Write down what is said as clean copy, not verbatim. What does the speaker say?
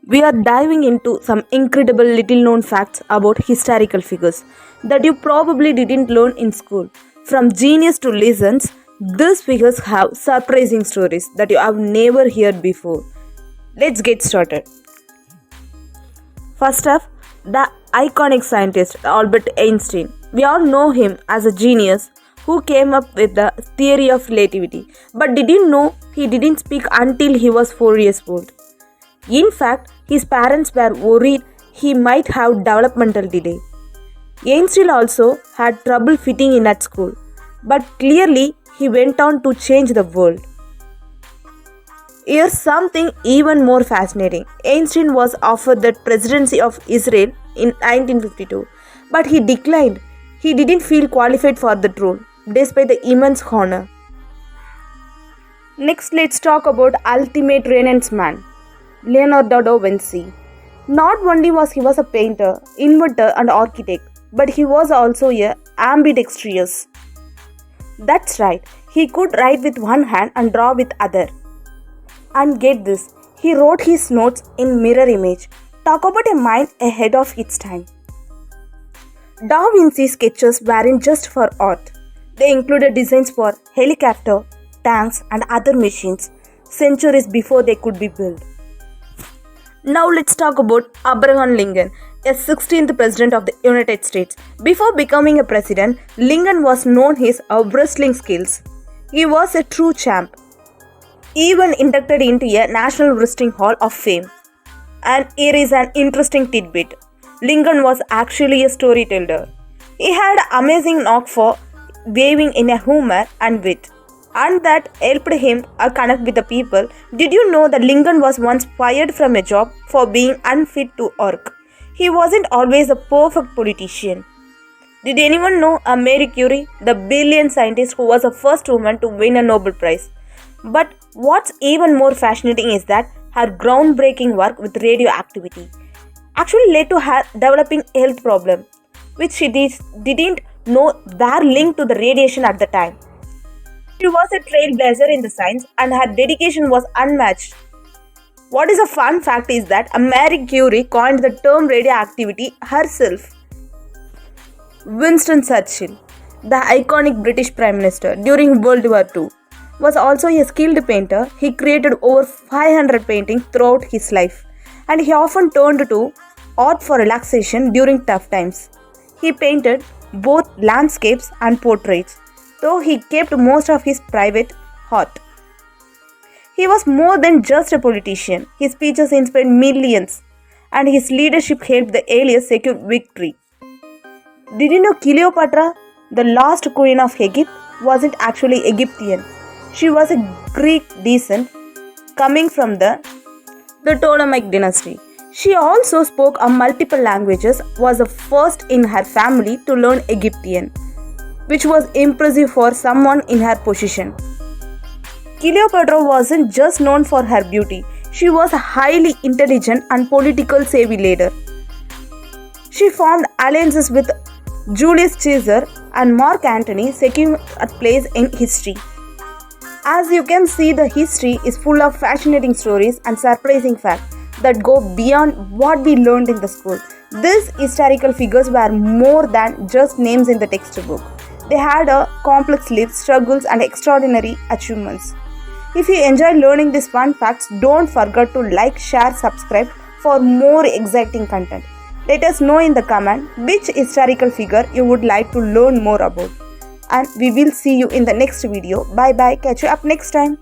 We are diving into some incredible little known facts about historical figures that you probably didn't learn in school. From genius to legends, these figures have surprising stories that you have never heard before. Let's get started. First off, the iconic scientist Albert Einstein. We all know him as a genius who came up with the theory of relativity. But did you know he didn't speak until he was 4 years old? In fact, his parents were worried he might have developmental delay. Einstein also had trouble fitting in at school, but clearly he went on to change the world. Here's something even more fascinating. Einstein was offered the presidency of Israel in 1952, but he declined. He didn't feel qualified for the role, despite the immense honor. Next, let's talk about ultimate Renaissance man, Leonardo da Vinci. Not only was he a painter, inventor and architect, but he was also a ambidextrous. That's right, he could write with one hand and draw with other. And get this, he wrote his notes in mirror image. Talk about a mind ahead of its time. Da Vinci's sketches weren't just for art. They included designs for helicopters, tanks and other machines, centuries before they could be built. Now let's talk about Abraham Lincoln, a 16th president of the United States. Before becoming a president, Lincoln was known for his wrestling skills. He was a true champ, even inducted into a National Wrestling Hall of Fame. And here is an interesting tidbit. Lincoln was actually a storyteller. He had an amazing knack for weaving in a humor and wit, and that helped him connect with the people. Did you know that Lincoln was once fired from a job for being unfit to work? He wasn't always a perfect politician. Did anyone know Marie Curie, the brilliant scientist who was the first woman to win a Nobel Prize? But what's even more fascinating is that her groundbreaking work with radioactivity actually led to her developing health problems, which she didn't know were linked to the radiation at the time. She was a trailblazer in the science and her dedication was unmatched. What is a fun fact is that Marie Curie coined the term radioactivity herself. Winston Churchill, the iconic British Prime Minister during World War II, was also a skilled painter. He created over 500 paintings throughout his life, and he often turned to art for relaxation during tough times. He painted both landscapes and portraits, though he kept most of his private art. He was more than just a politician. His speeches inspired millions, and his leadership helped the allies secure victory. Did you know Cleopatra, the last queen of Egypt, wasn't actually Egyptian? She was a Greek descent coming from the Ptolemaic dynasty. She also spoke multiple languages, was the first in her family to learn Egyptian, which was impressive for someone in her position. Cleopatra wasn't just known for her beauty, she was a highly intelligent and politically savvy leader. She formed alliances with Julius Caesar and Mark Antony, securing a place in history. As you can see, the history is full of fascinating stories and surprising facts that go beyond what we learned in the school. These historical figures were more than just names in the textbook. They had a complex lives, struggles and extraordinary achievements. If you enjoy learning these fun facts, don't forget to like, share, subscribe for more exciting content. Let us know in the comment which historical figure you would like to learn more about. And we will see you in the next video. Bye bye. Catch you up next time.